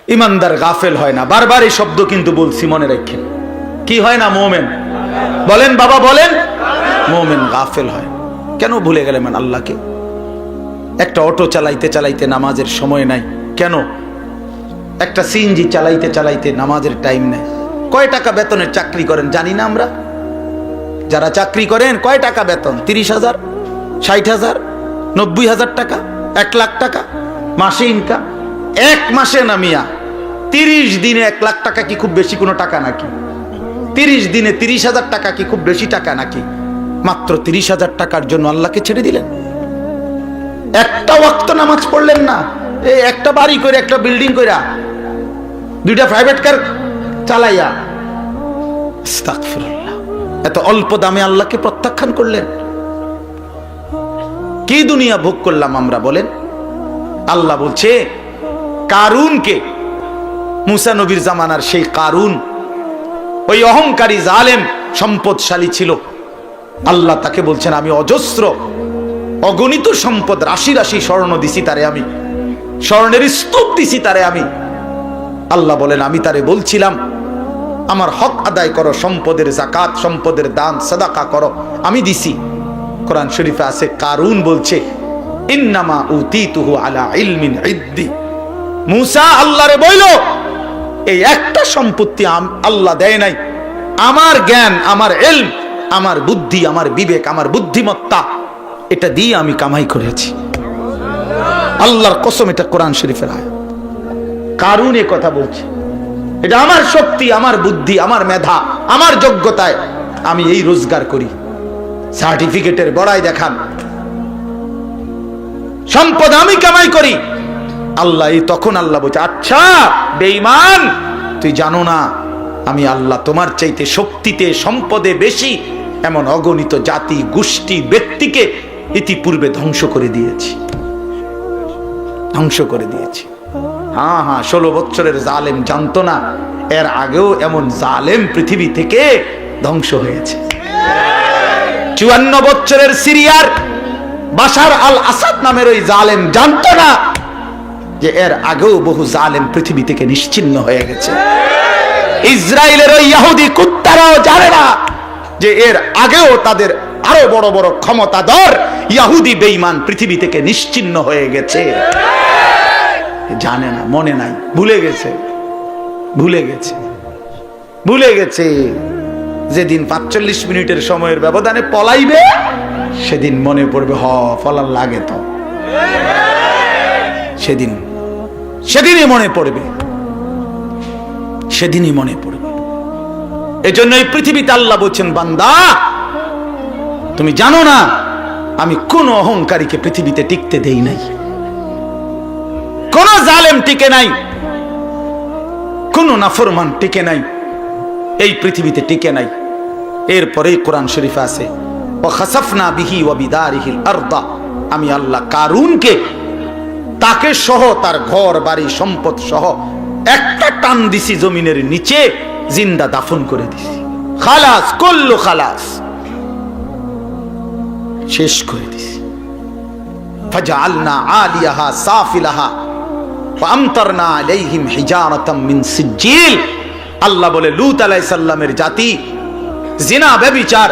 ইমানদার গাফেল হয় না। বারবার এই শব্দ কিন্তু বলছি, মনে রাখেন। কি হয় না? মোমেন। বলেন বাবা, বলেন। মোমেন গাফেল হয়। কেন ভুলে গেলেন আল্লাহকে? একটা অটো চালাইতে চালাইতে নামাজের সময় নাই কেন? একটা সিএনজি চালাইতে চালাইতে নামাজের টাইম নাই। কয় টাকা বেতনের চাকরি করেন জানি না আমরা? যারা চাকরি করেন কয় টাকা বেতন? 30,000, 60,000, 90,000 টাকা, 1 লাখ টাকা মাসে ইনকাম। এক মাসে না মিয়া, 30 দিনে 1 লাখ টাকা কি খুব বেশি কোনো টাকা নাকি? 30 দিনে 30,000 টাকা কি খুব বেশি টাকা নাকি? মাত্র 30,000 টাকার জন্য আল্লাহকে ছেড়ে দিলেন। একটা ওয়াক্ত নামাজ পড়লেন না। এই একটা বাড়ি করে, একটা বিল্ডিং কইরা, 2টা প্রাইভেট কার চালাইয়া, আস্তাগফিরুল্লাহ, এত অল্প দামে আল্লাহকে প্রত্যাখ্যান করলেন। কি দুনিয়া ভোগ করলাম আমরা বলেন? আল্লাহ বলছে কারুনকে, মুসা নবীর জামানার সেই কারুন, ওই অহংকারী জালেম সম্পদশালী ছিল। আল্লাহ তাকে বলছেন আমি অজস্র অগণিত সম্পদ, রাশি রাশি স্বর্ণ দিছি তারে, আমি স্বর্ণের স্তূপ দিছি তারে আমি। আল্লাহ বলেন আমি তারে বলছিলাম আমার হক আদায় করো, সম্পদের যাকাত, সম্পদের দান সাদাকা করো, আমি দিছি। কোরআন শরীফে আছে কারুন বলছে ইন্নামা উতিতুহু আলা ইলমিন ইদ্দি। মুসা আল্লাহরে বইল এই একটা সম্পত্তি আল্লাহ দেয় নাই, আমার জ্ঞান, আমার ইলম, আমার বুদ্ধি, আমার বিবেক, আমার বুদ্ধিমত্তা, এটা দিয়ে আমি কামাই করেছি। আল্লাহর কসম, এটা কোরআন শরীফের আয়াত। কারুন এ কথা বলছে, এটা আমার শক্তি, আমার বুদ্ধি, আমার মেধা, আমার যোগ্যতায় আমি এই রোজগার করি। সার্টিফিকেটের বড়াই দেখান, সম্পদ আমি কামাই করি। আল্লাহ তখন আল্লাহ বলছে আচ্ছা বেঈমান, তুই জানো না আমি আল্লাহ তোমার চাইতে শক্তিতে সম্পদে বেশি এমন অগণিত জাতি গোষ্ঠী ব্যক্তিকে ইতিপূর্বে ধ্বংস করে দিয়েছি, ধ্বংস করে দিয়েছি। হ্যাঁ হ্যাঁ, 16 বছরের জালেম জানতো না এর আগেও এমন জালেম পৃথিবী থেকে ধ্বংস হয়েছে। 54 বছরের সিরিয়ার বাশার আল আসাদ নামের ওই জালেম জানতো না যে এর আগেও বহু জালেম পৃথিবী থেকে নিশ্চিহ্ন হয়ে গেছে। ইসরায়েলের ওই ইহুদি কুত্তারাও জানে না যে এর আগেও তাদের আরো বড় বড় ক্ষমতাধর ইহুদি বেঈমান পৃথিবী থেকে নিশ্চিহ্ন হয়ে গেছে। জানে না, মনে নাই, ভুলে গেছে, ভুলে গেছে, ভুলে গেছে। যেদিন 45 মিনিটের সময়ের ব্যবধানে পলাইবে সেদিন মনে পড়বে হ ফলার লাগে তো, সেদিনই মনে পড়বে, সেদিনই মনে পড়বে। এজন্য এই পৃথিবীতে আল্লাহ বলছেন বান্দা তুমি জানো না আমি কোন অহংকারীকে পৃথিবীতে টিকতে দেই নাই, কোন জালেম টিকে নাই, কোন নাফরমান টিকে নাই, এই পৃথিবীতে টিকে নাই। এরপরেই কোরআন শরীফে আছে ওয়াখাসাফনা বিহি ওয়া বিদারিহিল আরদা, আমি আল্লাহ কারুনকে তাকে সহ তার ঘর বাড়ি সম্পদ সহ একটা টান দিছি জমিনের নিচে, জিন্দা দাফন করে দিছি। খালাস, কুল্লু খালাস, শেষ করে দিছি। ফাজআলনা আলিয়াহা সাফিলাহা ওয়া আমতারনা আলাইহিম হিজারাতাম মিন সিজিল। আল্লাহ বলে লূত আলাইহিস সালামের জাতি জিনা ব্যভিচার,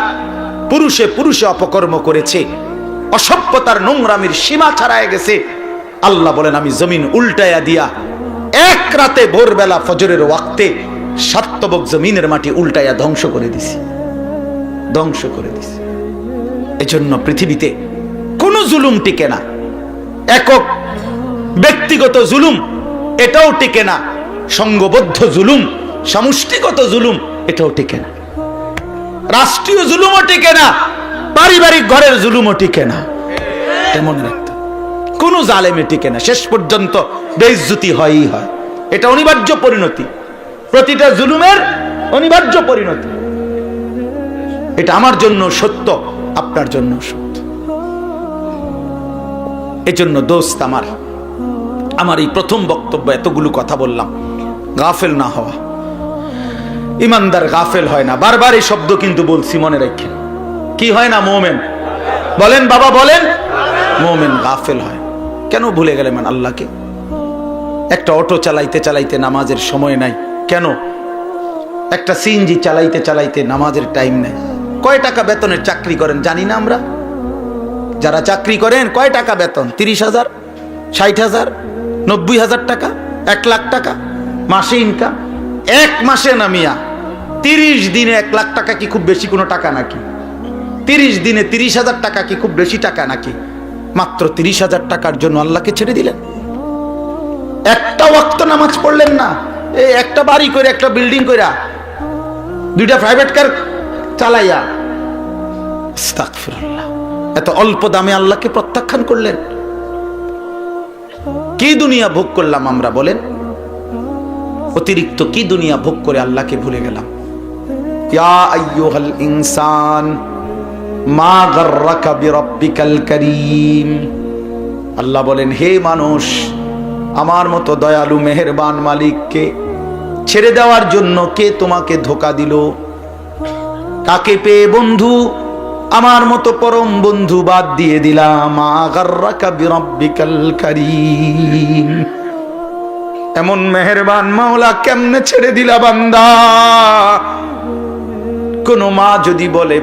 পুরুষে পুরুষে অপকর্ম করেছে, অসভ্যতার নোংরামির সীমা ছাড়ায় গেছে। আল্লাহ বলেন আমি জমিন উল্টায়া দিয়া এক রাতে ভোরবেলা ফজরের ওয়াক্তে সাতবক জমিনের মাটি উল্টায়া ধ্বংস করে দিছি, ধ্বংস করে দিছি। এজন্য পৃথিবীতে কোন জুলুম টিকে না, একক ব্যক্তিগত জুলুম এটাও টিকে না, সংঘবদ্ধ জুলুম, সমষ্টিগত জুলুম এটাও টিকে না, রাষ্ট্রীয় জুলুমও টিকে না, পারিবারিক ঘরের জুলুমও টিকে না। মনে রাখতে কোন জালেমে টিকে না, শেষ পর্যন্ত বেইজ্জতি হয়ই হয়। এটা অনিবার্য পরিণতি, প্রতিটা জুলুমের অনিবার্য পরিণতি। এটা আমার জন্য সত্য, আপনার জন্য সত্য। এজন্য দোস্ত আমার এই প্রথম বক্তব্য এতগুলো কথা বললাম, গাফেল না হওয়া। ইমানদার গাফেল হয় না। বারবার এই শব্দ কিন্তু বলছি, মনে রাখেন। কি হয় না? মোমেন। বলেন বাবা, বলেন। মোমেন গাফেল হয়। কেন ভুলে গেলেন আল্লাহকে? একটা অটো চালাইতে চালাইতে নামাজের সময় নাই। কেন? একটা সিএনজি চালাইতে চালাইতে নামাজের টাইম নাই। কয় টাকা বেতনের চাকরি করেন জানি না আমরা? যারা চাকরি করেন কয় টাকা বেতন? 30,000, 60,000, 90,000 টাকা, 1 লাখ টাকা মাসে ইনকাম। এক মাসে নামিয়া 30 দিনে 1 লাখ টাকা কি খুব বেশি কোনো টাকা নাকি? 30 দিনে 30,000 টাকা কি খুব বেশি টাকা নাকি? মাত্র 30,000 টাকার জন্য আল্লাহকে ছেড়ে দিলেন। একটা ওয়াক্ত নামাজ পড়লেন না। এই একটা বাড়ি করে, একটা বিল্ডিং কইরা, 2টা প্রাইভেট কার চালাইয়া, আস্তাগফিরুল্লাহ, এত অল্প দামে আল্লাহকে প্রত্যাখ্যান করলেন। কি দুনিয়া ভোগ করলাম আমরা বলেন? অতিরিক্ত কি দুনিয়া ভোগ করে আল্লাহকে ভুলে গেলাম। ইয়া আইয়ুহাল ইনসান মা গাররাকা বিরাব্বিকাল কারীম। আল্লাহ বলেন, হে মানুষ, আমার মতো দয়ালু মেহেরবান মালিককে ছেড়ে দেওয়ার জন্য কে তোমাকে ধোঁকা দিল? কাকে পেয়ে বন্ধু আমার মতো পরম বন্ধু বাদ দিয়ে দিলাম? মা গাররাকা বিরাব্বিকাল কারীম। এমন মেহেরবান মাওলা কেমনে ছেড়ে দিলা বান্দা? কোন মা যদি বলে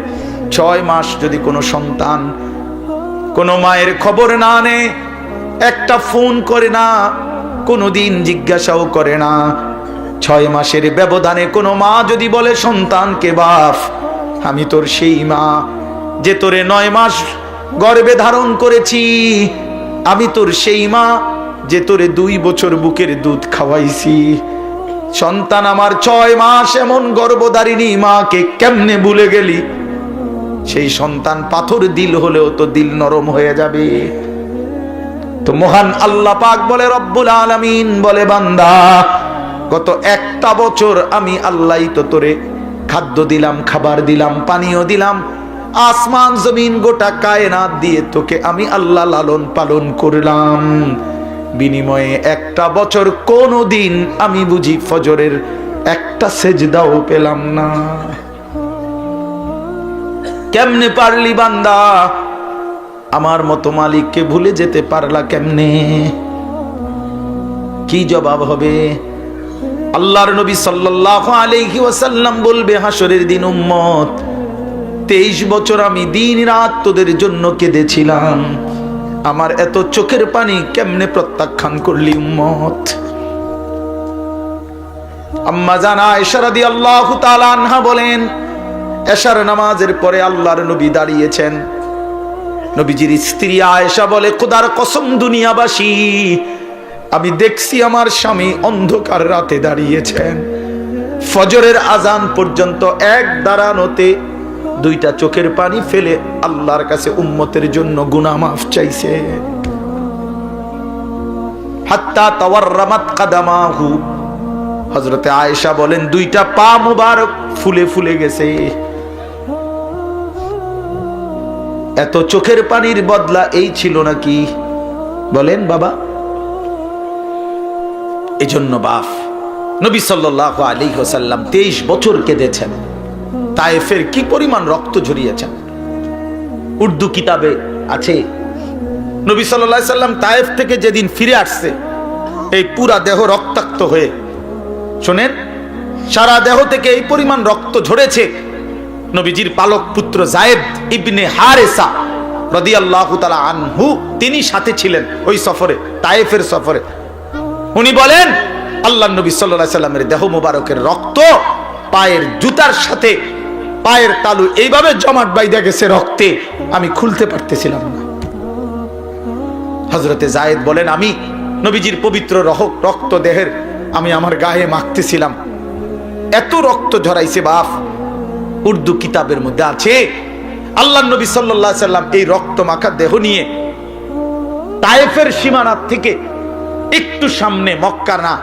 6 মাস যদি কোনো সন্তান কোন মায়ের খবর না নেয়, একটা ফোন করে না, কোনদিন জিজ্ঞাসাও করে না, 6 মাসের ব্যবধানে কোনো মা যদি বলে সন্তানকে, বাপ আমি তোর সেই মা যে তোরে 9 মাস গর্ভে ধারণ করেছি, আমি তোর সেই মা যে তোরে 2 বছর বুকের দুধ খাওয়াইছি। সন্তান আমার 6 মাস এমন গর্ভধারিণী মাকে কেমনে ভুলে গেলি? সেই সন্তান পাথর দিল হলেও তো দিল নরম হয়ে যাবে। তো মহান আল্লাহ পাক বলে, রব্বুল আলামিন বলে, বান্দা গত 1টা বছর আমি আল্লাহই তো তোরে খাদ্য দিলাম, খাবার দিলাম, পানীয় দিলাম, আসমান জমিন গোটা কায়নাত দিয়ে তোকে আমি আল্লাহ লালন পালন করলাম। বিনিময়ে 1টা বছর কোনদিন আমি বুঝি ফজরের একটা সেজদাও পেলাম না। কেমনে পারলি বান্দা? আমার মতো মালিককে ভুলে যেতে পারলা কেমনে? কি জবাব হবে? আল্লাহর নবী সাল্লাল্লাহু আলাইহি ওয়াসাল্লাম বলবে হাসরের দিন, উম্মত 23 বছর আমি দিন রাত তোদের জন্য কেঁদেছিলাম, আমার এত চোখের পানি কেমনে প্রত্যাখ্যান করলি উম্মত? আম্মা জান আয়েশা রাদিয়াল্লাহু তাআলা আনহা বলেন, এশার নামাজের পরে আল্লাহর নবী দাঁড়িয়েছেন। নবীজির স্ত্রী আয়েশা বলে, খোদার কসম দুনিয়াবাসী, আমি দেখছি আমার স্বামী অন্ধকার রাতে দাঁড়িয়েছেন, ফজরের আজান পর্যন্ত এক দাঁড়ানোতে 2টা চোখের পানি ফেলে আল্লাহর কাছে উম্মতের জন্য গুনাহ মাফ চাইছে। হাত্তা তাওয়াররামাত কাদামাহু, হযরতে আয়েশা বলেন 2টা পা মুবারক ফুলে ফুলে গেছে। এত চোখের পানির বদলা এই ছিল নাকি বলেন বাবা? এজন্য বাপ নবী সাল্লাল্লাহু আলাইহি ওয়াসাল্লাম 23 বছর কেঁদেছেন। তায়েফের কি পরিমাণ রক্ত ঝরিয়েছেন, উর্দু কিতাবে আছে। নবী সাল্লাল্লাহু আলাইহি ওয়াসাল্লাম তায়েফ থেকে যেদিন ফিরে আসছে, এই পুরা দেহ রক্তাক্ত হয়ে, শোনেন, সারা দেহ থেকে এই পরিমাণ রক্ত ঝরেছে। নবীজির পালক পুত্র যায়েদ ইবনে হারেসা রাদিয়াল্লাহু তাআলা আনহু, তিনি সাথে ছিলেন ওই সফরে, তায়েফের সফরে। উনি বলেন, আল্লাহর নবী সাল্লাল্লাহু আলাইহি ওয়াসাল্লামের দেহ মোবারকের রক্ত পায়ের জুতার সাথে পায়ের তালু এইভাবে জমাট বাইধা গেছে রক্তে, আমি খুলতে পারতেছিলাম না। হযরতে যায়েদ বলেন, আমি নবীজির পবিত্র রক্ত দেহের আমি আমার গায়ে মাখতেছিলাম, এত রক্ত ঝরাইছে বাপ। উর্দু কিতাবের মধ্যে আছে, আল্লাহর নবী সাল্লাল্লাহু আলাইহি ওয়াসাল্লাম এই রক্ত মাখা দেহ নিয়ে তায়েফের সীমানা থেকে একটু সামনে মক্কা না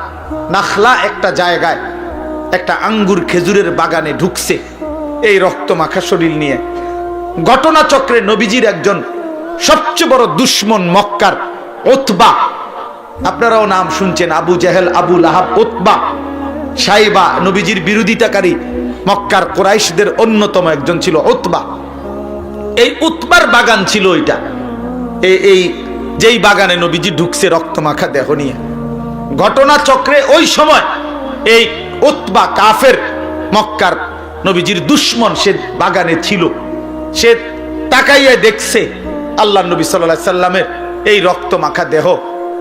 নাখলা একটা জায়গায় একটা আঙ্গুর খেজুরের বাগানে ঢুকছে এই রক্ত মাখা শরীর নিয়ে। ঘটনাচক্রে নবীজির একজন সবচেয়ে বড় দুশমন মক্কার উতবা, আপনারাও নাম শুনছেন, আবু জেহেল, আবু লাহাব, উতবা, সাইবা, নবীজির বিরোধিতাকারী মক্কার কুরাইশদের অন্যতম একজন ছিল উতবা। এই উতবার বাগান ছিল ওইটা, এই যেই বাগানে নবীজি ঢুকছে রক্ত মাখা দেহ নিয়ে। ঘটনা চক্রে ওই সময় এই উতবা কাফের, মক্কার নবীজির দুশমন, সে বাগানে ছিল। সে তাকাইয়া দেখছে আল্লাহ নবী সাল্লাল্লাহু আলাইহি সাল্লামের এই রক্ত মাখা দেহ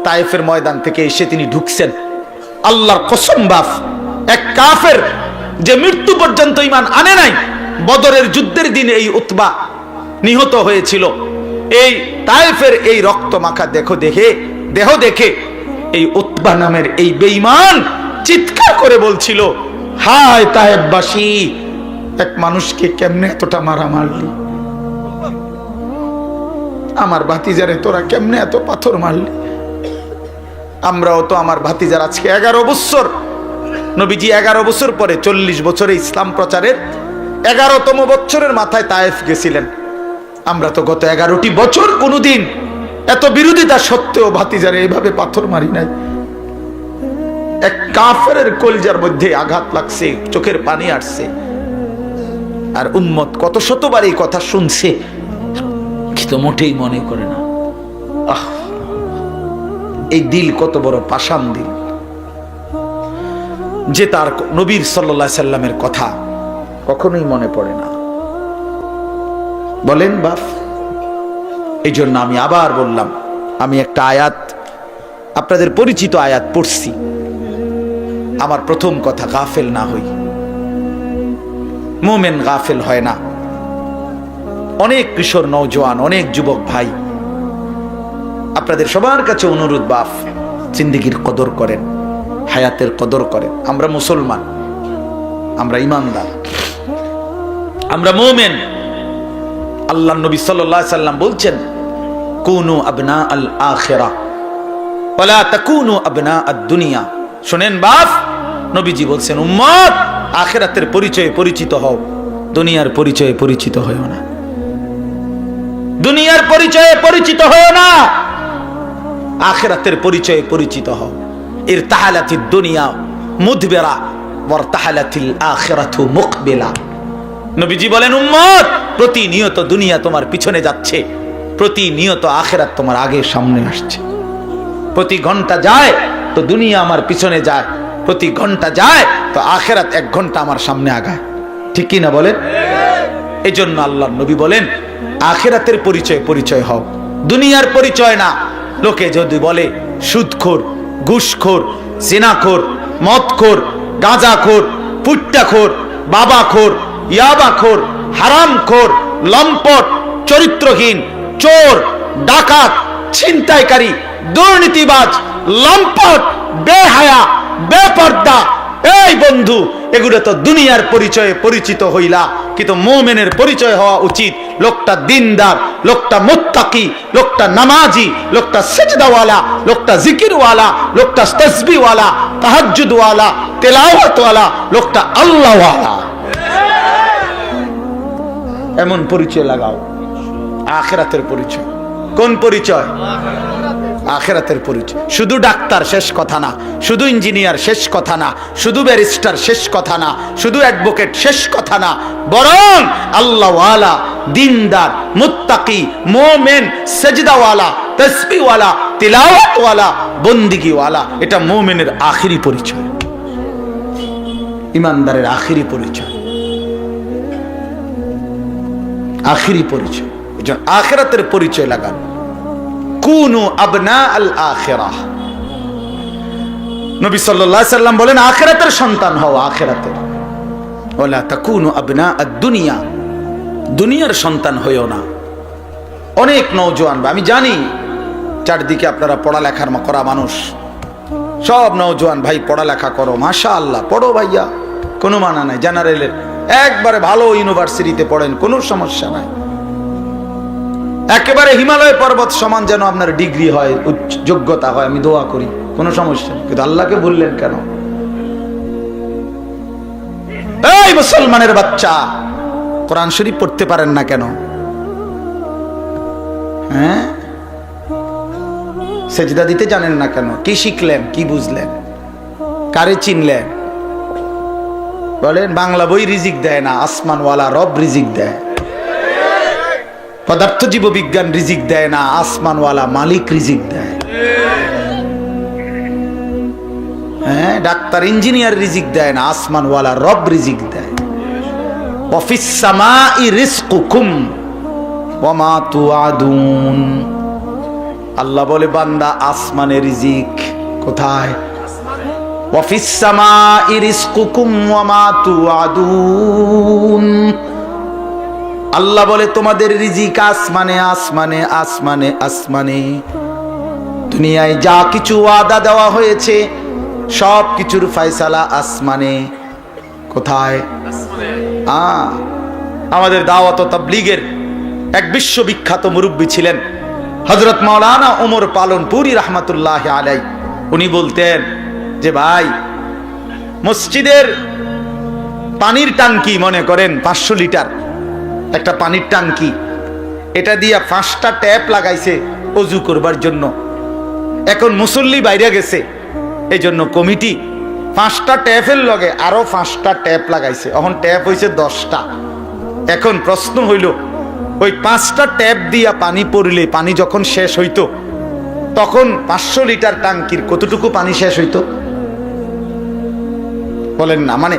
তায়েফের ময়দান থেকে এসে তিনি ঢুকছেন। আল্লাহর কসম বাপ, এক কাফের যে মৃত্যু পর্যন্ত ঈমান আনে নাই, বদরের যুদ্ধের দিন এই উতবা নিহত হয়েছিল। এই তায়েফের এই রক্ত মাখা দেহ দেখে এই উতবা নামের এই বেঈমান চিৎকার করে বলছিল, হায় তায়েফবাসী, এক মানুষকে কেমনে এতটা মারা মারলি, আমার ভাতিজারে তোরা কেমনে এত পাথর মারলি। আমরাও তো আমার ভাতিজার আজকে 11 বছর, নবীজি 11 বছর পরে 40 বছরে ইসলাম প্রচারের 11তম বছরের মাথায় তায়েফ গেছিলেন। আমরা তো গত 11টি বছর কোনোদিন এত বিরোধিতা সত্ত্বেও ভাতিজারে এইভাবে পাথর মারি নাই। এক কাফেরের কলিজার মধ্যে আঘাত লাগছে, চোখের পানি আসছে, আর উম্মত কত শতবার এই কথা শুনছে কিন্তু মোটেই মনে করে না। এই দিল কত বড় পাষাণ দিল যে তার নবীর সাল্লাল্লাহু আলাইহি সাল্লামের কথা কখনোই মনে পড়ে না। বলেন বাপ, এই জন্য আমি আবার বললাম, আমি একটা আয়াত, আপনাদের পরিচিত আয়াত পড়ছি। আমার প্রথম কথা, গাফেল না হই। মুমিন গাফেল হয় না। অনেক কিশোর নওজোয়ান, অনেক যুবক ভাই, আপনাদের সবার কাছে অনুরোধ বাপ, জিন্দেগির কদর করেন, হায়াতের কদর করেন। আমরা মুসলমান, আমরা ইমানদার, আমরা মুমিন। আল্লাহ নবী সাল্লাল্লাহু আলাইহি সাল্লাম বলছেন, কুনু আবনা আল আখিরা ওয়ালা তাকুনু আবনা আদ দুনিয়া। শুনেন বাপ, নবীজি বলছেন, উম্মত, আখিরাতের পরিচয়ে পরিচিত হও, দুনিয়ার পরিচয়ে পরিচিত হও না। দুনিয়ার পরিচয়ে পরিচিত হও না, আখিরাতের পরিচয়ে পরিচিত হও। ইরতাহালাতিদ দুনিয়া মুদবিরা ওয়ারতাহালাতিল আখিরাতু মুকবিলা। নবীজি বলেন, উম্মত, প্রতিনিয়ত দুনিয়া তোমার পিছনে যাচ্ছে, প্রতিনিয়ত আখিরাত তোমার আগে সামনে আসছে। প্রতি ঘন্টা যায় তো দুনিয়া আমার পিছনে যায়, প্রতি ঘন্টা যায় তো আখিরাত 1 ঘন্টা আমার সামনে আগায়। ঠিক কি না বলেন? এই জন্য আল্লাহর নবী বলেন, আখিরাতের পরিচয় হও, দুনিয়ার পরিচয় না। লোকে যদি বলে সুদখোর, ঘুষখোর, জিনাখোর, মদখোর, গাঁজাখোর, পুট্টাখোর, বাবাখোর, ইয়াবাখোর, হারামখোর, লম্পট, চরিত্রহীন, চোর, ডাকাত, ছিনতাইকারী, দুর্নীতিবাজ, লম্পট, বেহায়া, বেপর্দা, এই বন্ধু, এগুলো তো দুনিয়ার পরিচয়ে পরিচিত হইলা। কিন্তু মুমিনের পরিচয় হওয়া উচিত, লোকটা দিনদার, লোকটা মুত্তাকি, লোকটা নামাজি, লোকটা সিজদাওয়ালা, লোকটা জিকিরওয়ালা, লোকটা তাসবিহওয়ালা, তাহাজ্জুদওয়ালা, তেলাওয়াতওয়ালা, লোকটা আল্লাহওয়ালা। এমন পরিচয় লাগাও। আখিরাতের পরিচয়। কোন পরিচয়? আখিরাতের পরিচয়। শুধু ডাক্তার শেষ কথা না, শুধু ইঞ্জিনিয়ার শেষ কথা না, শুধু ব্যারিস্টার শেষ কথা না, শুধু অ্যাডভোকেট শেষ কথা না, বরং আল্লাহওয়ালা, দিনদার, মুত্তাকি, মুমিন, সিজদাওয়ালা, তাসবিহওয়ালা, তিলাওয়াতওয়ালা, বন্দিগিওয়ালা, এটা মুমিনের আখিরি পরিচয়, ইমানদারের আখিরি পরিচয়, আখিরি পরিচয়। এজন্য আখিরাতের পরিচয় লাগান। কুনু আবনা আল আখিরাহ। নবী সাল্লাল্লাহু আলাইহি সাল্লাম বলেন, আখিরাতের সন্তান হও, আখিরাতের। ওয়ালা তাকুনু আবনা আদ দুনিয়া, দুনিয়ার সন্তান হইও না। অনেক নওজোয়ান, আমি জানি চারদিকে আপনারা পড়ালেখার করা মানুষ, সব নওজোয়ান ভাই পড়ালেখা করো, মাশাআল্লাহ, পড়ো ভাইয়া, কোনো মানা নাই। জেনারেলের একবারে ভালো ইউনিভার্সিটিতে পড়েন, কোনো সমস্যা নাই। একেবারে হিমালয় পর্বত সমান যেন আপনার ডিগ্রি হয়, যোগ্যতা হয়, আমি দোয়া করি, কোনো সমস্যা নেই। কিন্তু আল্লাহকে ভুললেন কেন? এই মুসলমানের বাচ্চা, কোরআন শরীফ পড়তে পারেন না কেন? হ্যাঁ, সেজদা দিতে জানেন না কেন? কি শিখলেন, কি বুঝলেন, কারে চিনলেন? বলেন, বাংলা বই রিজিক দেয় না, আসমানওয়ালা রব রিজিক দেয়। পদার্থ জীব বিজ্ঞান রিজিক দেয় না, আসমানওয়ালা মালিক রিজিক দেয়। হ্যাঁ, ডাক্তার ইঞ্জিনিয়ার রিজিক দেয় না, আসমানওয়ালা রব রিজিক দেয়। ওয়াফিস সামাই রিজকুকুম ওয়া মা তুআদুন। আল্লাহ বলে বান্দা আসমানে রিজিক কোথায়? ওয়াফিস সামাই রিজকুকুম ওয়া মা তুআদুন। আল্লাহ বলে তোমাদের রিজিক আসমানে, আসমানে, আসমানে, আসমানে। দুনিয়ায় যা কিছু ওয়াদা দেওয়া হয়েছে সব কিছুর ফয়সালা আসমানে। কোথায়? আমাদের দাওয়াত ও তাবলীগের এক বিশ্ববিখ্যাত মুরব্বী ছিলেন হযরত মাওলানা ওমর পালনপুরি রাহমাতুল্লাহি আলাইহি। উনি বলতেন যে ভাই, মসজিদের পানির টাঙ্কি মনে করেন 500 লিটার একটা পানির টাঙ্কি, এটা দিয়া 5টা ট্যাপ লাগাইছে ওযু করবার জন্য। এখন মুসল্লি বাইরে গেছে, এই জন্য কমিটি 5টা ট্যাপের লগে আরো 5টা ট্যাপ লাগাইছে, এখন ট্যাপ হইছে 10টা। এখন প্রশ্ন হইল, ওই 5টা ট্যাপ দিয়া পানি পড়লে পানি যখন শেষ হইতো তখন 500 লিটার টাঙ্কির কতটুকু পানি শেষ হইতো বলেন না? মানে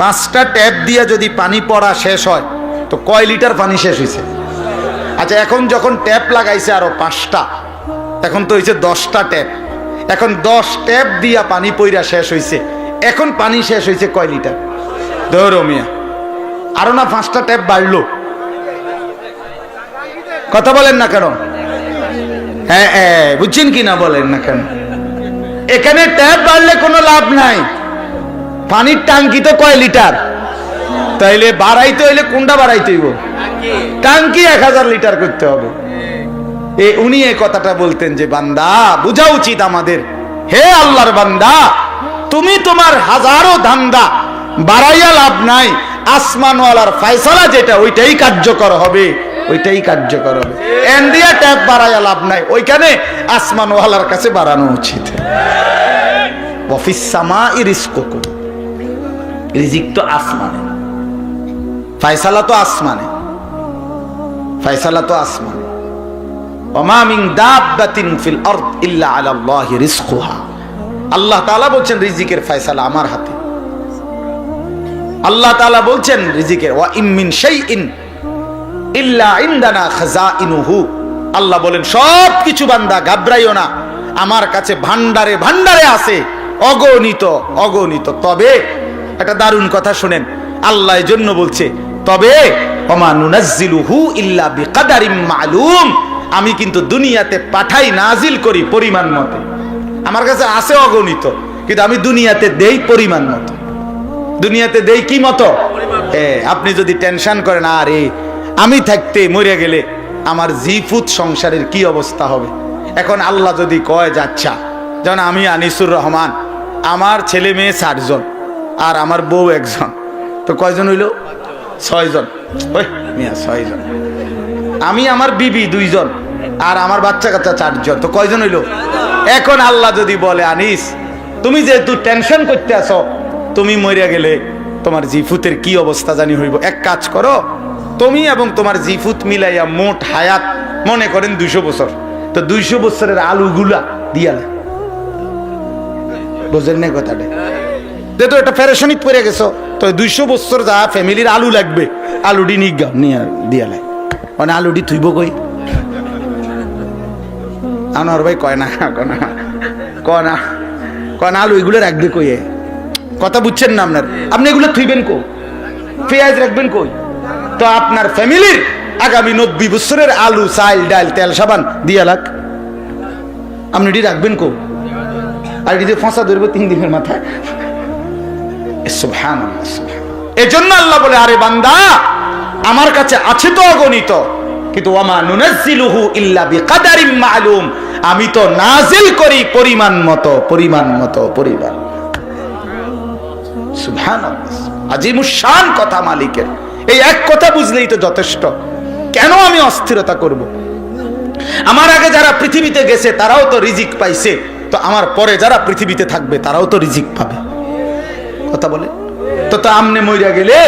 5টা ট্যাপ দিয়া যদি পানি পড়া শেষ হয় তো কয় লিটার পানি শেষ হইছে? আচ্ছা, এখন যখন ট্যাপ লাগাইছে আরো 5টা, এখন তো হইছে 10টা ট্যাপ। এখন 10 ট্যাপ দিয়া পানি পইরা শেষ হইছে, এখন পানি শেষ হইছে কয় লিটার? ধরো মিয়া, আরো না 5টা ট্যাপ বাড়লো। কথা বলেন না কেন? হ্যাঁ হ্যাঁ, বুঝছেন কি না বলেন না কেন? এখানে ট্যাপ বাড়লে কোনো লাভ নাই, পানির টাঙ্কি তো কয় লিটার? তাইলে বাড়াইতে হইলে কোনটা বাড়াইতে হইব? টাঙ্কি 1000 লিটার করতে হবে। উনি এই কথাটা বলতেন যে বান্দা বুঝা উচিত আমাদের, হে আল্লাহর বান্দা, তুমি তোমার হাজারো ধান্দা বাড়াইয়া লাভ নাই, আসমানওয়ালার ফয়সালা যেটা ওইটাই কার্যকর হবে, ওইটাই কার্যকর হবে। এন্ডিয়া ট্যাপ বাড়াইয়া লাভ নাই, ওইখানে আসমানওয়ালার কাছে বাড়ানো উচিত। ওয়াফিস সামাই রিজকুকুম, রিজিক তো আসমানে, ফয়সালা তো আসমানে, ফয়সালা তো আসমানে। ওমা মিন দাব্বাতিন ফিল আরদ ইল্লা আলাল্লাহি রিজকুহা। আল্লাহ তাআলা বলছেন রিজিকের ফয়সালা আমার হাতে। আল্লাহ তাআলা বলছেন রিজিকের, ওয়া ইম মিন শাইইন ইল্লা ইনদানা খাযাইনুহু। আল্লাহ বলেন সব কিছু বান্দা ঘাবড়াইও না, আমার কাছে ভান্ডারে ভান্ডারে আছে, অগণিত অগণিত। তবে একটা দারুণ কথা শুনেন, আল্লাহ এর জন্য বলছে তবে ওমা নুনাজ্জিলুহু ইল্লা বিকাদারিম মালুম। আমি কিন্তু দুনিয়াতে পাঠাই, নাজিল করি পরিমাণ মতো। আমার কাছে আছে অগণিত, কিন্তু আমি দুনিয়াতে দেই পরিমাণ মতো। দুনিয়াতে দেই কি মতো? আপনি যদি টেনশন করেন, আরে আমি থাকতে মরে গেলে আমার জিফুত সংসারের কি অবস্থা হবে, এখন আল্লাহ যদি কয় যাচ্ছা, যেমন আমি আনিসুর রহমান, আমার ছেলে মেয়ে 60 জন আর আমার বউ 1 জন, তো কয়জন হইল? 6 জন। ওই মিয়া 6 জন। আমি আমার বিবি 2 জন আর আমার বাচ্চা কাচ্চা 4 জন, তো কয়জন হইল? এখন আল্লাহ যদি বলে আনিস, তুমি যেহেতু টেনশন করতে আসো, তুমি মরিয়া গেলে তোমার জিফুতের কি অবস্থা জানি হইব, এক কাজ করো, তুমি এবং তোমার জিফুত মিলাইয়া মোট হায়াত মনে করেন 200 বছর, তো 200 বছরের আলুগুলা দিয়ালে, বুঝেন না কথাটা? যেহেতু এটা ফেরেশনিত পড়ে গেছো, তো 200 বছর যা ফ্যামিলির আলু লাগবে, আলুডি নিগা নিয়ে দিয়ালে, মানে আলুডি থুইব কই? আনোয়ার ভাই কয় না, কয় না আলু এগুলো রাখবে কই? কথা বুঝছেন না আপনার? আপনি এগুলো থুইবেন কই? পেঁয়াজ রাখবেন কই? তো আপনার ফ্যামিলির আগামী 90 বছরের আলু, চাল, ডাল, তেল, সাবান দিয়া লাগ, আপনি এটি রাখবেন কই? আর এটি ফাঁসা ধরবো 3 দিনের মাথায়। সুবহানাল্লাহ। এজন্য আল্লাহ বলে, আরে বান্দা আমার কাছে আছে তো অগণিত, কিন্তু ওয়ামা নুনাজ্জিলুহু ইল্লা বিকাদারিম মালুম, আমি তো নাজিল করি পরিমাণ মতো, পরিমাণ মতো, পরিমাণ। সুবহানাল্লাহ, আজিমুশ শান কথা মালিকের। এই এক কথা বুঝলেই তো যথেষ্ট। কেন আমি অস্থিরতা করব? আমার আগে যারা পৃথিবীতে গেছে তারাও তো রিজিক পাইছে, তো আমার পরে যারা পৃথিবীতে থাকবে তারাও তো রিজিক পাবে। কথা বলে তো আমনে মইরা গেলে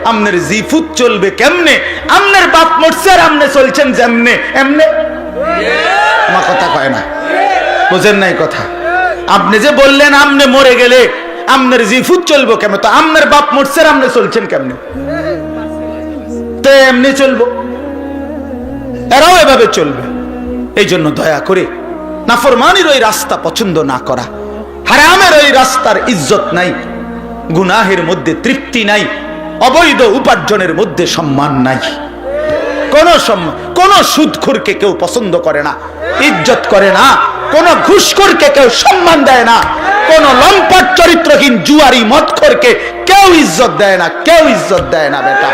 আমনের জিফুত চলবে কেমনে? আমনের বাপ মরছে আর আমনে চলছেন যেমনে এমনে। আমার কথা কয় না, বুঝেন নাই কথা? আপনি যে বললেন আমনে মরে গেলে আমনের জিফুত চলবো কেমন, তো আমনের বাপ মরছে আমনে চলছেন কেমনে? তো এমনি চলবো, এরাও এভাবে চলবে। এই জন্য দয়া করে নাফরমানির ওই রাস্তা পছন্দ না করা, হারামের ওই রাস্তার ইজ্জত নাই, গুনাহের মধ্যে তৃপ্তি নাই, অবৈধ উপার্জনের মধ্যে সম্মান নাই। কোন সুদখোরকে কেউ পছন্দ করে না, ইজ্জত করে না। কোন ঘুষখোরকে কেউ সম্মান দেয় না। কোন লম্পট চরিত্রহীন জুয়ারি মদখোরকে কেউ ইজ্জত দেয় না, কেউ ইজ্জত দেয় না। বেটা,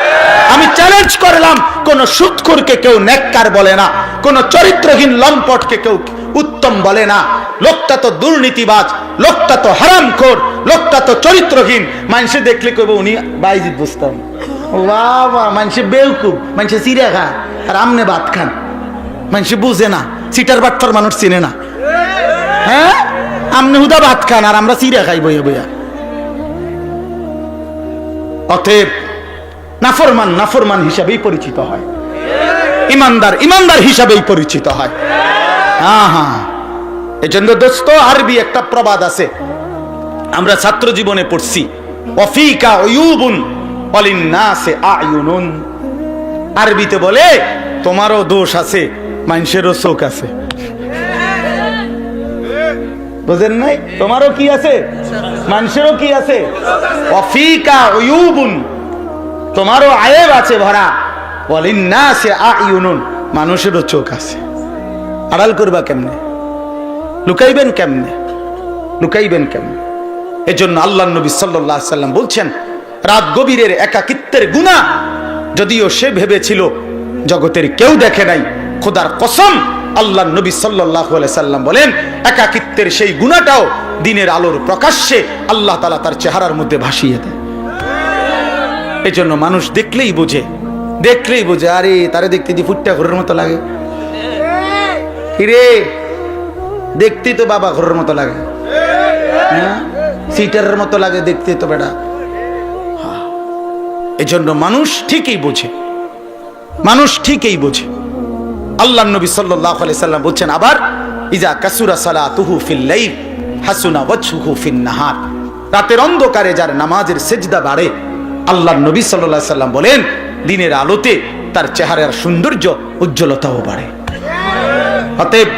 আমি চ্যালেঞ্জ করলাম, কোন সুদখোরকে কেউ নেককার বলে না, কোন চরিত্রহীন লম্পটকে কেউ উত্তম বলে না। লোকটা তো দুর্নীতিবাজ, লোকটা তো হারামখোর, লোকটা তো চরিত্রহীন। মানুষে দেখলে কইব উনি বাইজিদ বুঝতাম, বাবা মানুষে বেউকুব, মানুষে চিড়া খায় আর আমনে ভাত খান। মানুষে বুঝে না, সিটার বাট্টার মানুষ চিনে না। হ্যাঁ, আমনে হুদা ভাত খান আর আমরা চিড়া খাই বইয়া বইয়া। অতএব নাফরমান নাফরমান হিসাবেই পরিচিত হয়, ইমানদার ইমানদার হিসাবেই পরিচিত হয়। হ্যাঁ হ্যাঁ, এজন্য দোস্ত আরবি একটা প্রবাদ আছে, আমরা ছাত্র জীবনে পড়ছি, ওয়াফিকা উয়ুবুন ওয়ালিন্নাসি আয়ুনুন। আরবিতে বলে তোমারও দোষ আছে, মানুষেরও চোখ আছে। বুঝেন নাই? তোমারও কি আছে, মানুষেরও কি আছে। ওয়াফিকা উয়ুবুন, তোমারও আয়েব আছে ভরা, ওয়ালিন্নাসি আয়ুনুন, মানুষেরও চোখ আছে। আড়াল করবা কেমনে? লুকাইবেন কেমনে? লুকাইবেন কেমনে? এজন্য আল্লাহর নবী সাল্লাল্লাহু আলাইহি সাল্লাম বলছেন, রাত গভীরের একাকিত্বের গুনাহ যদিও সে ভেবেছিল জগতের কেউ দেখে নাই, খোদার কসম আল্লাহর নবী সাল্লাল্লাহু আলাইহি সাল্লাম বলেন, একাকিত্বের সেই গুনাহটাও দিনের আলোর প্রকাশ্যে আল্লাহ তাআলা তার চেহারার মধ্যে ভাসিয়ে দেয়। এজন্য মানুষ দেখলেই বোঝে, দেখলেই বোঝে, আরে তারে দেখতে দি ফুটটা ঘরের মতো লাগে, হিরে দেখতে তো বাবা ঘরের মতো লাগে, হ্যাঁ সিটারের মতো লাগে দেখতে তো বেটা। এজন্য মানুষ ঠিকই বোঝে, মানুষ ঠিকই বোঝে। আল্লাহর নবী সাল্লাল্লাহু আলাইহি সাল্লাম বলছেন আবার, ইজা কাসুরা সালাতুহু ফিল লাইল হাসুনা ওয়াজহুহু ফিন নাহার। রাতের অন্ধকারে যার নামাজের সিজদা বাড়ে, আল্লাহর নবী সাল্লাল্লাহু আলাইহি সাল্লাম বলেন দিনের আলোতে তার চেহারার সৌন্দর্য উজ্জ্বলতাও বাড়ে। অতএব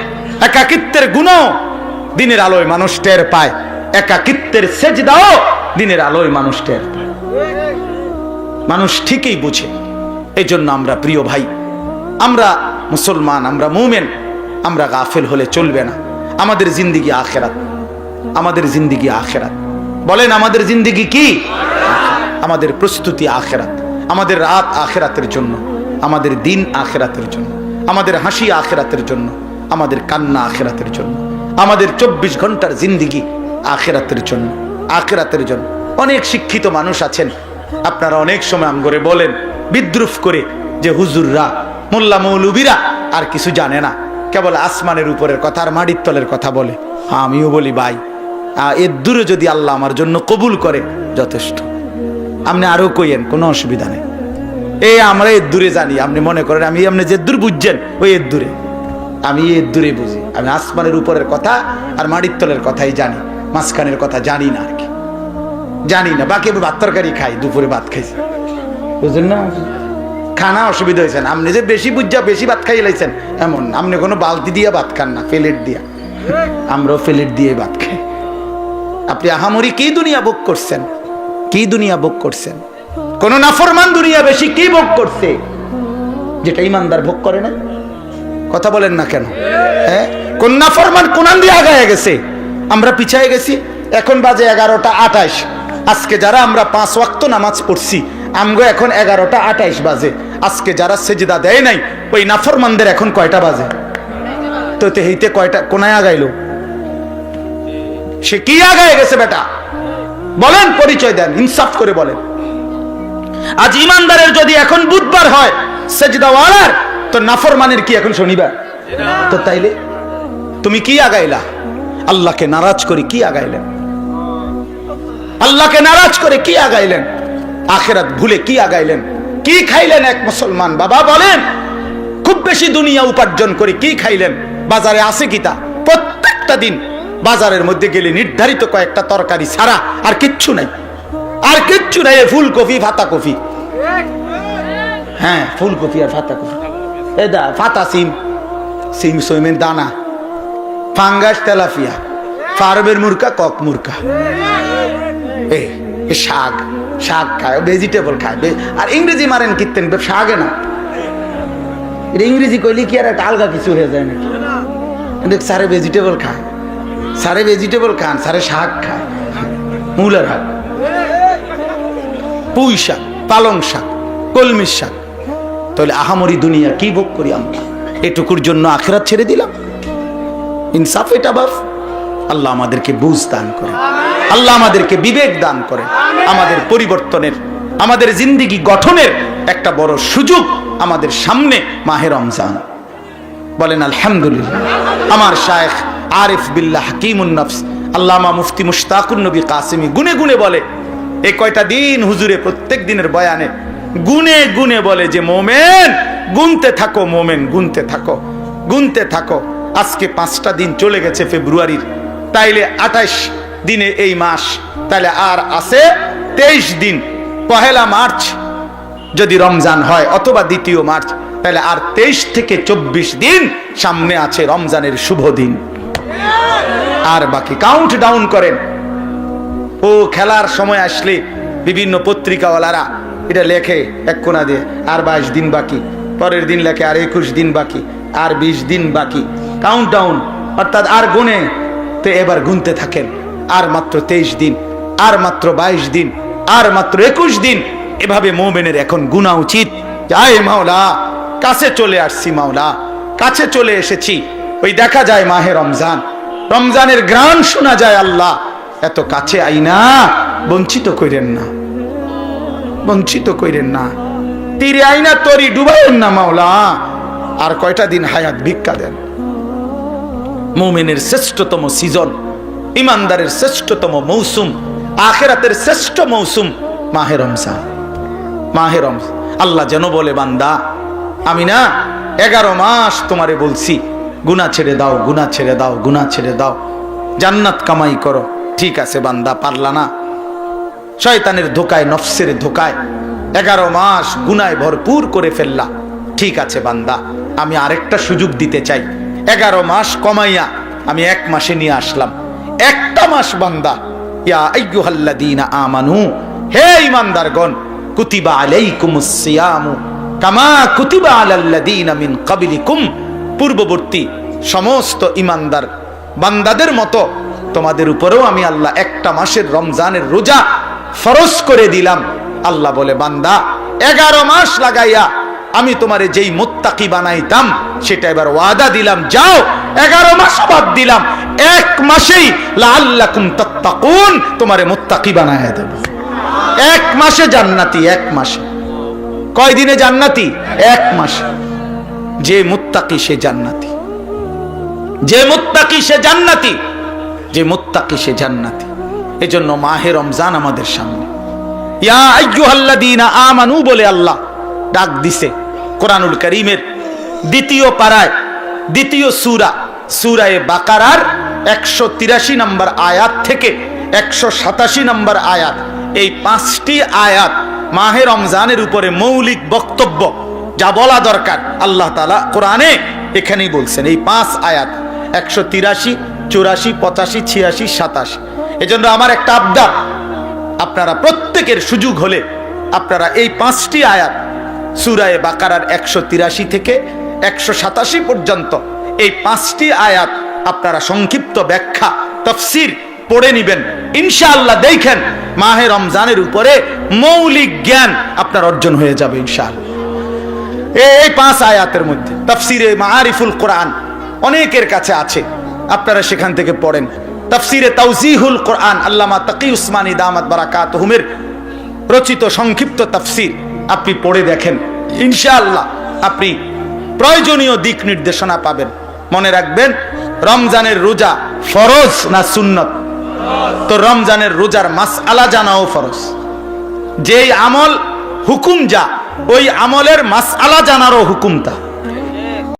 একাকিত্বের গুণও দিনের আলোয় মানুষ টের পায়, একাকিত্বের সিজদাও দিনের আলোয় মানুষ টের পায়। মানুষ ঠিকই বুঝে। এই জন্য আমরা প্রিয় ভাই, আমরা মুসলমান, আমরা মুমিন, আমরা গাফেল হলে চলবে না। আমাদের জিন্দেগি আখিরাত, আমাদের জিন্দেগি আখিরাত। বলেন আমাদের জিন্দেগি কি? আমাদের প্রস্তুতি আখিরাত, আমাদের রাত আখিরাতের জন্য, আমাদের দিন আখিরাতের জন্য, আমাদের হাসি আখিরাতের জন্য, আমাদের কান্না আখিরাতের জন্য, আমাদের 24 ঘন্টার জিন্দেগি আখিরাতের জন্য, আখিরাতের জন্য। অনেক শিক্ষিত মানুষ আছেন, আপনারা অনেক সময় আমগরে বলেন বিদ্রুপ করে যে হুজুররা, মোল্লা মৌলবীরা আর কিছু জানে না, কেবল আসমানের উপরের কথা আর মাটির তলের কথা বলে। আমিও বলি ভাই, এর দূরে যদি আল্লাহ আমার জন্য কবুল করে যথেষ্ট। আপনি আরো কইেন, কোনো অসুবিধা নেই। আমরা এর দূরে জানি, আপনি মনে করেন আমি আপনি যে দূর বুঝছেন ওই এর দূরে, আমি এর দূরে বুঝি। আমি আসমানের উপরের কথা আর মাটির তলের কথাই জানি, মাঝখানের কথা জানি না আর কি, জানি না। বাকি আমি ভাত তরকারি খাই, দুপুরে ভাত খাইছি, বুঝলেন না? খানা অসুবিধা হয়েছে না, আপনি যে বেশি বুঝা বেশি ভাত খাই লাইছেন এমন। আপনি কোনো বালতি দিয়ে ভাত খান না, প্লেট দিয়া। আমরাও প্লেট দিয়ে ভাত খাই। আপনি আহামরি কি দুনিয়া ভোগ করছেন, কি দুনিয়া ভোগ করছেন? কোন নাফরমান দুনিয়া বেশি কি ভোগ করছে যেটা ইমানদার ভোগ করে না? কথা বলেন না কেন? হ্যাঁ, কোন নাফরমান কোনান দিয়ে আগায় গেছে, আমরা পিছায় গেছি। এখন বাজে 11টা 28। আজকে যারা আমরা 5 ওয়াক্ত নামাজ পড়ছি, আমগো এখন 11টা 28 বাজে। আজকে যারা সেজদা দেয় নাই, ওই নাফরমানদের এখন কয়টা বাজে? তো হেইতে কয়টা কোনায় আগাইলো? সে কি আগায় গেছে বেটা? বলেন, পরিচয় দেন, ইনসাফ করে বলেন। আজ ইমানদারের যদি এখন বুধবার হয় সেজদাওয়ালার, তো নাফরমানের কি এখন শনিবার? তো তাইলে তুমি কি আগাইলা? আল্লাহকে নারাজ করে কি আগাইলেন? আল্লাহকে নারাজ করে কি আগাইলেন? আখিরাত ভুলে কি আগাইলেন? কি খাইলেন এক মুসলমান? বাবা বলেন, খুব বেশি দুনিয়া উপার্জন করে কি খাইলেন? বাজারে আছে কি তা? প্রত্যেকটা দিন বাজারের মধ্যে গেলে নির্ধারিত কয়েকটা তরকারি ছাড়া আর কিচ্ছু নাই, আর কিচ্ছু নাই। ফুলকপি, ফাতা কপি, হ্যাঁ ফুলকপি আর ফাতা কপি, এদা ফাতা সিম, সিম সইমের দানা, ফাঙ্গাস, তেলাপিয়া, ফার্মের মুরগা, কক মুরগা, এই শাক, শাক খায়, ভেজিটেবল খায়। আর ইংরেজি মারেন কীর্তেন শাকে না, এটা ইংরেজি কইলে কি আর একটা আলগা কিছু হয়ে যায় নাকি? সারে ভেজিটেবল খায়, সারে ভেজিটেবল খান, সারে শাক খায়, মূলার শাক, পুঁই শাক, পালং শাক, কলমির শাক। তাহলে আহামরি দুনিয়া কি ভোগ করি আমরা? এটুকুর জন্য আখিরাত ছেড়ে দিলাম। ইনসাফ এটা বাপ। আল্লাহ আমাদেরকে বুঝ দান করে, আল্লাহ আমাদেরকে বিবেক দান করে, আমাদের পরিবর্তনের, আমাদের জিন্দেগি গঠনের একটা বড় সুযোগ আমাদের সামনে মাহে রমজান। বলেন আলহামদুলিল্লাহ। আমার শায়েখ আরিফ বিল্লাহ হাকিমুন নফস আল্লামা মুফতি মুশতাকুন নবী কাসেমি গুনে গুনে বলে, এই কয়টা দিন হুজুরে প্রত্যেক দিনের বয়ানে গুনে গুনে বলে যে মোমেন গুনতে থাকো, মোমেন গুনতে থাকো, গুনতে থাকো। আজকে 5টা দিন চলে গেছে ফেব্রুয়ারির, তাইলে 28 দিনে এই মাস, তাইলে আর আছে 23 দিন। 1 মার্চ যদি রমজান হয় অথবা 2 মার্চ, তাহলে আর 23 থেকে 24 দিন সামনে আছে রমজানের শুভ দিন। আর বাকি কাউন্ট ডাউন করেন। ও খেলার সময় আসলে বিভিন্ন পত্রিকাওয়ালারা এটা লেখে এক কোনা দিয়ে, আর 22 দিন বাকি, পরের দিন লেখে আর 21 দিন বাকি, আর 20 দিন বাকি, কাউন্ট ডাউন, অর্থাৎ আর গুনে। তো এবার গুনতে থাকেন, আর মাত্র 23 দিন, আর মাত্র 22 দিন, আর মাত্র 21 দিন। এভাবে মোমেনের এখন গুনা উচিত। আয় মাওলা, কাছে চলে আসছি মাওলা, কাছে চলে এসেছি। ওই দেখা যায় মাহে রমজান, রমজানের ঘ্রাণ শোনা যায়। আল্লাহ এত কাছে আইনা বঞ্চিত কইরেন না, বঞ্চিত কইরেন না, তীরে আইনা তরি ডুবাইন না মাওলা। আর কয়টা দিন হায়াত ভিক্ষা দেন। মুমিনের শ্রেষ্ঠতম সিজন, ইমানদারের শ্রেষ্ঠতম মৌসুম, আখিরাতের শ্রেষ্ঠ মৌসুম মাহে রমজান। মাহে রমজান আল্লাহ যেন বলে, বান্দা আমি না 11 মাস তোমারে বলছি গুনাহ ছেড়ে দাও, গুনাহ ছেড়ে দাও, গুনাহ ছেড়ে দাও, জান্নাত কামাই করো। ঠিক আছে বান্দা, পারলা না, শয়তানের ধোকায়, নফসের ধোকায় 11 মাস গুনায় ভরপুর করে ফেললা। ঠিক আছে বান্দা, আমি আরেকটা সুযোগ দিতে চাই। 11 মাস কমাইয়া আমি 1 মাসে নিয়ে আসলাম। একটা মাস বান্দা, ইয়া আইয়ুহাল্লাযীনা আমানু, হে ঈমানদারগণ, কুতিবা আলাইকুমুস সিয়ামু কামা কুতিবা আলাল্লাযীনা মিন ক্বাবলিকুম, পূর্ববর্তী সমস্ত ঈমানদার বান্দাদের মতো তোমাদের উপরেও আমি আল্লাহ একটা মাসের রমজানের রোজা ফরজ করে দিলাম। আল্লাহ বলে, বান্দা 11 মাস লাগাইয়া আমি তোমারে যেই মুত্তাকি বানাইতাম সেটা এবার ওয়াদা দিলাম, যাও 11 মাস বাদ দিলাম, 1 মাসেই লাআল্লাকুম তাত্তাকুন তোমারে মুত্তাকি বানায়া দেব। 1 মাসে জান্নাতি, 1 মাসে। কয় দিনে জান্নাতি? 1 মাসে। যে মুত্তাকি সে জান্নাতি, যে মুত্তাকি সে জান্নাতি, যে মুত্তাকি সে জান্নাতি। এজন্য মাহে রমজান আমাদের সামনে। ইয়া আইয়ুহাল্লাযীনা আমানু বলে আল্লাহ ডাক দিছে কোরআনুল কারীমের 2য় পারায়, 2য় সূরা, সূরায়ে বাকারার 183 নম্বর আয়াত থেকে 187 নম্বর আয়াত। এই 5টি আয়াত মাহে রমজানের উপরে মৌলিক বক্তব্য যা বলা দরকার আল্লাহ তাআলা কোরআনে এখানেই বলছেন। এই 5 আয়াত 183, 84, 85, 86, 87। এজন্য আমার একটা আবদার, আপনারা প্রত্যেকের সুযোগ হলে আপনারা এই 5টি আয়াত সূরায়ে বাকারার 183 থেকে 187 পর্যন্ত এই 5টি আয়াত আপনারা সংক্ষিপ্ত ব্যাখ্যা তাফসীর পড়ে নেবেন। ইনশাআল্লাহ দেখেন মাহে রমজানের উপরে মৌলিক জ্ঞান আপনার অর্জন হয়ে যাবে ইনশাআল্লাহ। এই 5 আয়াতের মধ্যে তাফসীরে মাআরিফুল কোরআন অনেকের কাছে আছে, আপনারা সেখান থেকে পড়েন। তাফসীরে তাওজিহুল কোরআন আল্লামা তাকি উসমানী দামাত বারাকাতুহুমের রচিত সংক্ষিপ্ত তাফসীর আপনি পড়ে দেখেন, ইনশাআল্লাহ আপনি প্রয়োজনীয় দিক নির্দেশনা পাবেন। মনে রাখবেন, রমজানের রোজা ফরজ না সুন্নত? তো রমজানের রোজার মাসআলা জানাও ফরজ। যেই আমল হুকুম যা, ওই আমলের মাসআলা জানারও হুকুম তা।